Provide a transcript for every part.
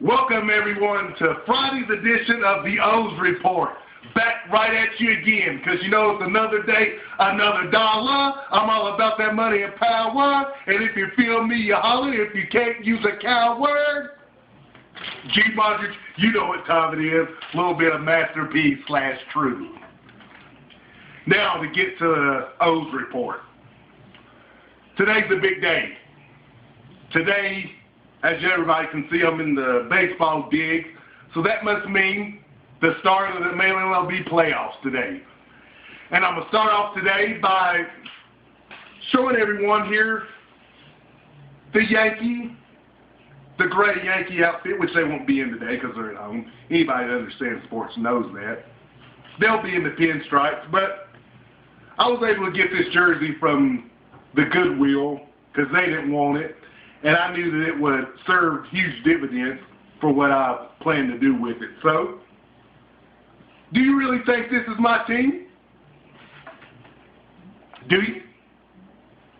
Welcome, everyone, to Friday's edition of the O's Report. Back right at you again, because you know it's another day, another dollar. I'm all about that money and power. And if you feel me, you holler. If you can't use a coward, G-Modric, you know what time it is. A little bit of masterpiece / true. Now to get to the O's Report. Today's a big day. Today, as everybody can see, I'm in the baseball dig. So that must mean the start of the MLB Playoffs today. And I'm going to start off today by showing everyone here the gray Yankee outfit, which they won't be in today because they're at home. Anybody that understands sports knows that. They'll be in the pinstripes, but I was able to get this jersey from the Goodwill because they didn't want it. And I knew that it would serve huge dividends for what I plan to do with it. So, do you really think this is my team? Do you?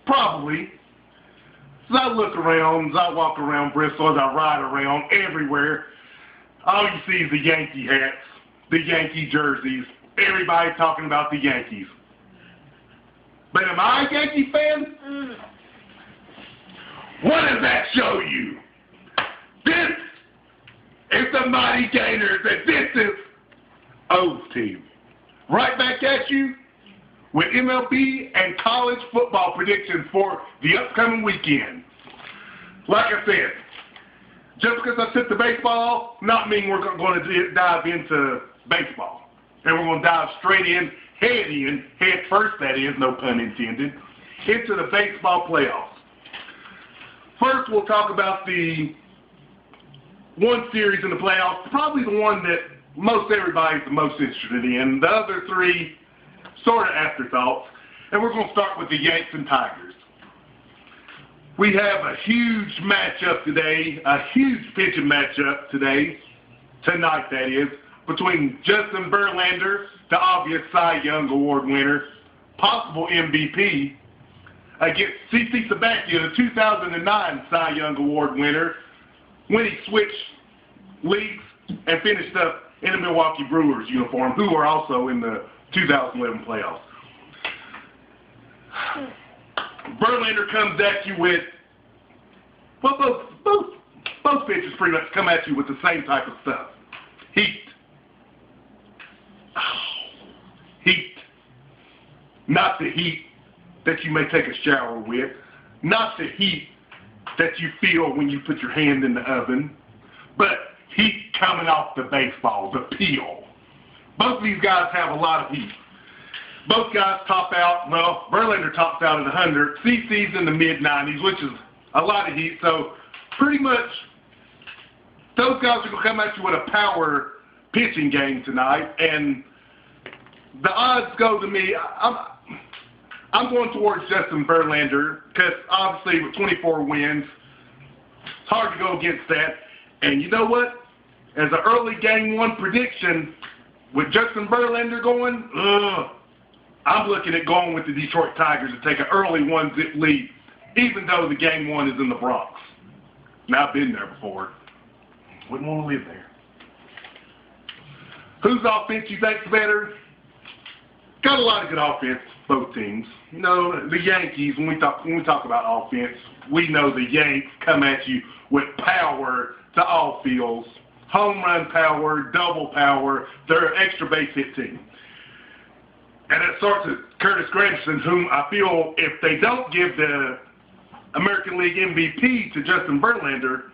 Probably. As I look around, as I walk around Bristol, as I ride around everywhere, all you see is the Yankee hats, the Yankee jerseys, everybody talking about the Yankees. But am I a Yankee fan? What does that show you? This is the mighty Gators, and this is O's team. Right back at you with MLB and college football predictions for the upcoming weekend. Like I said, just because I took the baseball, not mean we're going to dive into baseball. And we're going to dive straight in, head first, that is, no pun intended, into the baseball playoffs. First, we'll talk about the one series in the playoffs, probably the one that most everybody's the most interested in. The other three, sort of afterthoughts. And we're going to start with the Yanks and Tigers. We have a huge matchup today, a huge pitching matchup tonight that is, between Justin Verlander, the obvious Cy Young Award winner, possible MVP, against CC Sabathia, the 2009 Cy Young Award winner, when he switched leagues and finished up in the Milwaukee Brewers uniform, who are also in the 2011 playoffs. Verlander comes at you with, well, both pitchers pretty much come at you with the same type of stuff. Heat. Heat. Not the heat that you may take a shower with, not the heat that you feel when you put your hand in the oven, but heat coming off the baseball, the peel. Both of these guys have a lot of heat. Both guys top out, well, Verlander tops out at 100, CC's in the mid-90s, which is a lot of heat, so pretty much those guys are going to come at you with a power pitching game tonight, and the odds go to me, I'm going towards Justin Verlander because obviously with 24 wins, it's hard to go against that. And you know what? As an early game one prediction, with Justin Verlander going, I'm looking at going with the Detroit Tigers to take an early 1-zip lead, even though the game one is in the Bronx. Now, I've been there before. Wouldn't want to live there. Whose offense you think's better? Got a lot of good offense, both teams. You know, the Yankees, when we talk about offense, we know the Yanks come at you with power to all fields. Home run power, double power. They're an extra base hit team. And it starts with Curtis Granderson, whom I feel if they don't give the American League MVP to Justin Verlander,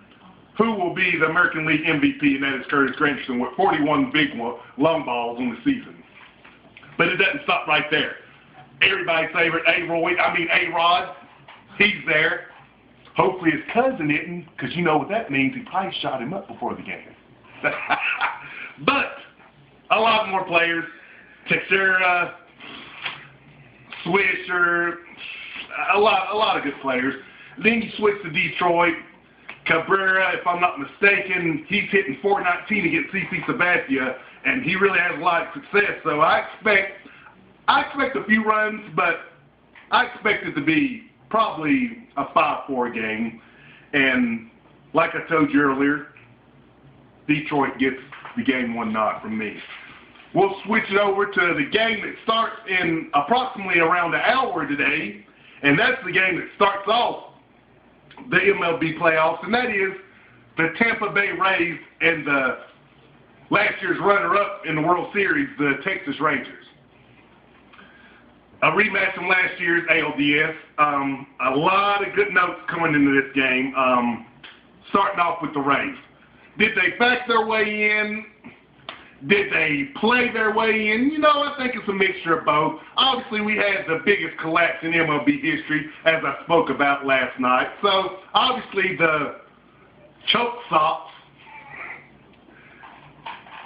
who will be the American League MVP, and that is Curtis Granderson with 41 big long balls in the season. But it doesn't stop right there. Everybody's favorite A-Rod, he's there. Hopefully his cousin isn't, because you know what that means. He probably shot him up before the game. But a lot more players. Teixeira, Swisher, a lot of good players. Then you switch to Detroit. Cabrera, if I'm not mistaken, he's hitting .419 against CC Sabathia, and he really has a lot of success. So I expect a few runs, but I expect it to be probably a 5-4 game. And like I told you earlier, Detroit gets the Game 1 nod from me. We'll switch it over to the game that starts in approximately around an hour today, and that's the game that starts off the MLB playoffs, and that is the Tampa Bay Rays and the last year's runner-up in the World Series, the Texas Rangers. A rematch from last year's ALDS. A lot of good notes coming into this game. Starting off with the Rays. Did they back their way in? Did they play their way in? You know, I think it's a mixture of both. Obviously, we had the biggest collapse in MLB history, as I spoke about last night. So, obviously, the choke sops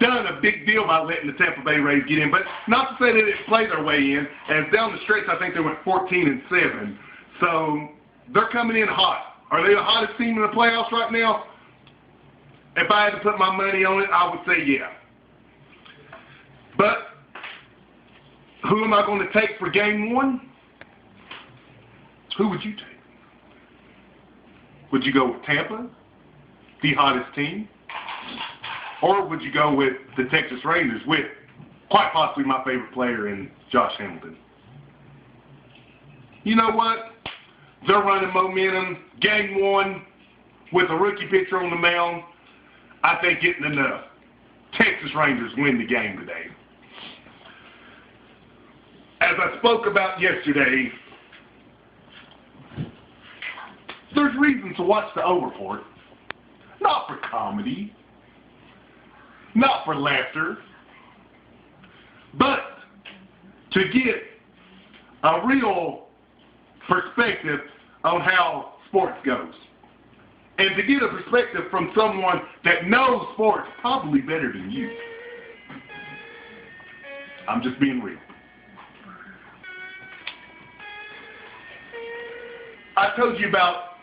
done a big deal by letting the Tampa Bay Rays get in. But not to say they didn't play their way in, as down the stretch, I think they went 14-7. So, they're coming in hot. Are they the hottest team in the playoffs right now? If I had to put my money on it, I would say yeah. But who am I going to take for Game 1? Who would you take? Would you go with Tampa, the hottest team? Or would you go with the Texas Rangers with quite possibly my favorite player in Josh Hamilton? You know what? They're running momentum. Game 1 with a rookie pitcher on the mound. I think getting enough. Texas Rangers win the game today. As I spoke about yesterday, there's reasons to watch the O Report. Not for comedy, not for laughter, but to get a real perspective on how sports goes. And to get a perspective from someone that knows sports probably better than you. I'm just being real. I told you about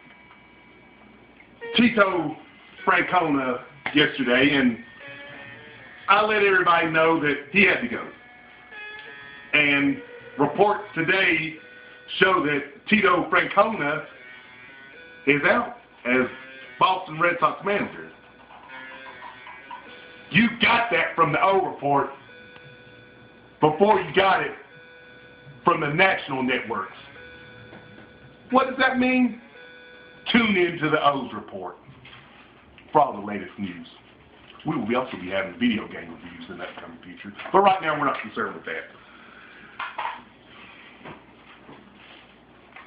Tito Francona yesterday, and I let everybody know that he had to go. And reports today show that Tito Francona is out as Boston Red Sox manager. You got that from the O Report before you got it from the national networks. What does that mean? Tune in to the O's Report for all the latest news. We will also be having video game reviews in that coming future, but right now we're not concerned with that.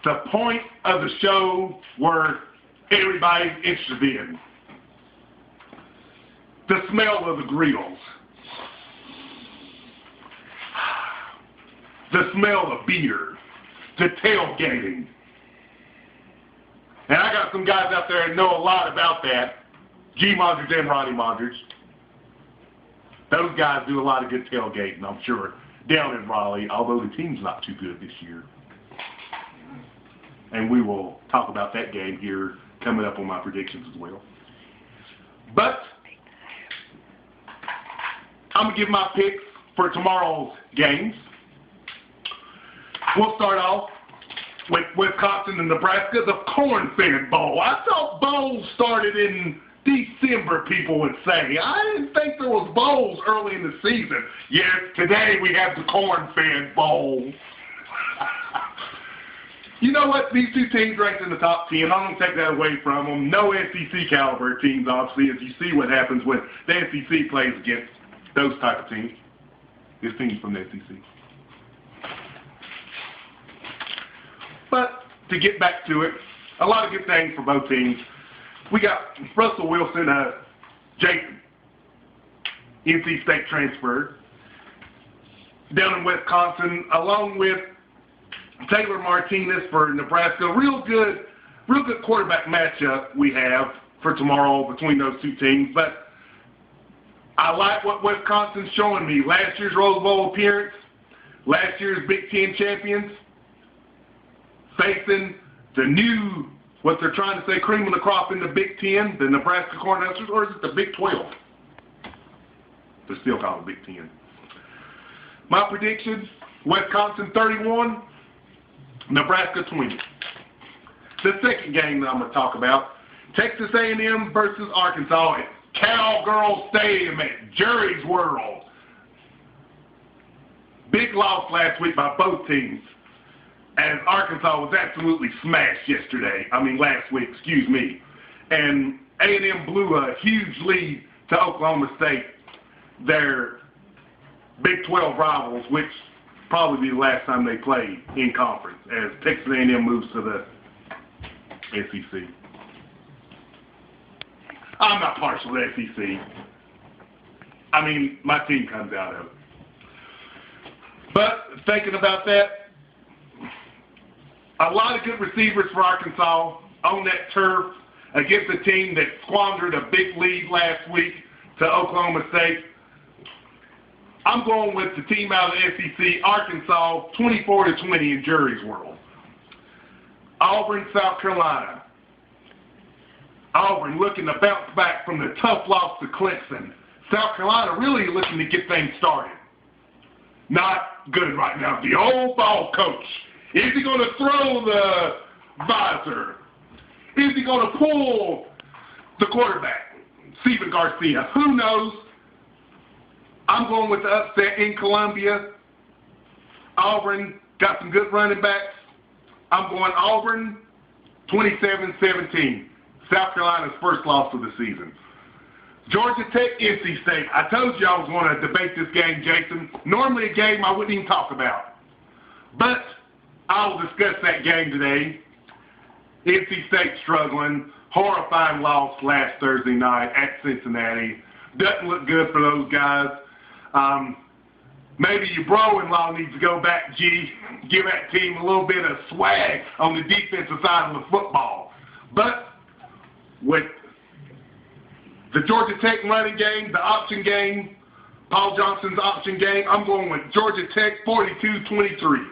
The point of the show where everybody's interested in the smell of the grills, the smell of beer, the tailgating. And I got some guys out there that know a lot about that, G-Monders and Ronnie Monders. Those guys do a lot of good tailgating, I'm sure, down in Raleigh, although the team's not too good this year. And we will talk about that game here coming up on my predictions as well. But I'm going to give my picks for tomorrow's games. We'll start off with Wisconsin and Nebraska, the Corn-Fed Bowl. I thought bowls started in December, people would say. I didn't think there was bowls early in the season. Yes, today we have the Corn-Fed Bowl. You know what? These two teams ranked in the top 10. I'm going to take that away from them. No SEC caliber teams, obviously, as you see what happens when the SEC plays against those type of teams. This team's from the SEC. But to get back to it, a lot of good things for both teams. We got Russell Wilson, Jason, NC State transfer, down in Wisconsin, along with Taylor Martinez for Nebraska. Real good quarterback matchup we have for tomorrow between those two teams. But I like what Wisconsin's showing me. Last year's Rose Bowl appearance, last year's Big Ten champions, facing the new, what they're trying to say, cream of the crop in the Big Ten, the Nebraska Cornhuskers, or is it the Big 12? They're still called the Big Ten. My prediction, Wisconsin 31, Nebraska 20. The second game that I'm going to talk about, Texas A&M versus Arkansas. Cowgirl Stadium at Jerry's World. Big loss last week by both teams, as Arkansas was absolutely smashed last week, excuse me. And A&M blew a huge lead to Oklahoma State, their Big 12 rivals, which probably be the last time they played in conference, as Texas A&M moves to the SEC. I'm not partial to the SEC. My team comes out of it. But thinking about that, a lot of good receivers for Arkansas on that turf against a team that squandered a big lead last week to Oklahoma State. I'm going with the team out of the SEC, Arkansas, 24-20 in Jerry's World. Auburn, South Carolina. Auburn looking to bounce back from the tough loss to Clemson. South Carolina really looking to get things started. Not good right now. The old ball coach. Is he going to throw the visor? Is he going to pull the quarterback? Steven Garcia. Who knows? I'm going with the upset in Columbia. Auburn got some good running backs. I'm going Auburn 27-17. South Carolina's first loss of the season. Georgia Tech, NC State. I told you I was going to debate this game, Jason. Normally a game I wouldn't even talk about. But I'll discuss that game today. NC State struggling. Horrifying loss last Thursday night at Cincinnati. Doesn't look good for those guys. Maybe your bro-in-law needs to go back, give that team a little bit of swag on the defensive side of the football. But with the Georgia Tech running game, the option game, Paul Johnson's option game, I'm going with Georgia Tech 42-23.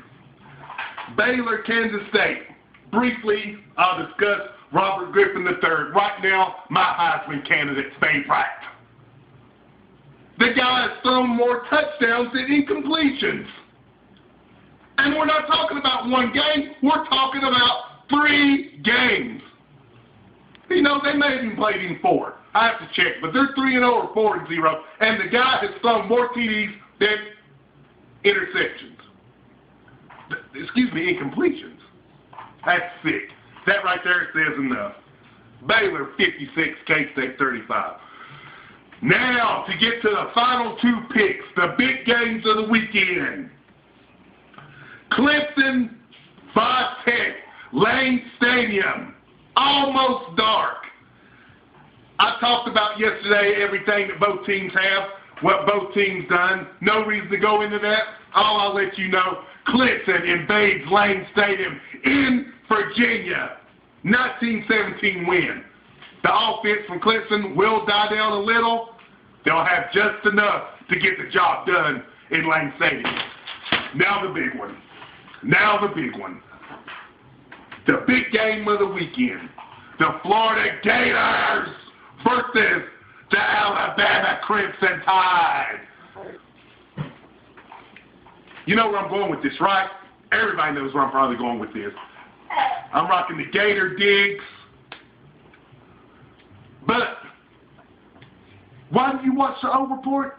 Baylor, Kansas State. Briefly, I'll discuss Robert Griffin III. Right now, my Heisman candidate's favorite. The guy has thrown more touchdowns than incompletions. And we're not talking about one game. We're talking about 3 games. They may have even played in 4. I have to check. But they're 3-0 or 4-0. And the guy has thrown more TDs than interceptions. Incompletions. That's sick. That right there says enough. Baylor 56, K-State 35. Now, to get to the final 2 picks, the big games of the weekend. Clemson, Tech, Lane Stadium, almost dark. I talked about yesterday everything that both teams have, what both teams done. No reason to go into that. I'll let you know. Clemson invades Lane Stadium in Virginia. 19-17 win. The offense from Clemson will die down a little. They'll have just enough to get the job done in Lane Stadium. Now the big one. The big game of the weekend. The Florida Gators versus the Alabama Crimson Tide. You know where I'm going with this, right? Everybody knows where I'm probably going with this. I'm rocking the Gator digs. But why do you watch the O Report?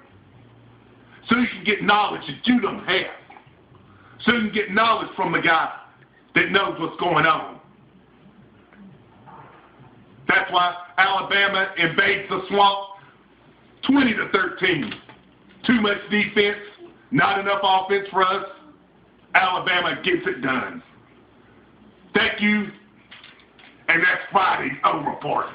So you can get knowledge that you don't have. So you can get knowledge from a guy that knows what's going on. That's why Alabama invades the swamp 20-13. Too much defense, not enough offense for us. Alabama gets it done. Thank you. And that's Friday's O Report.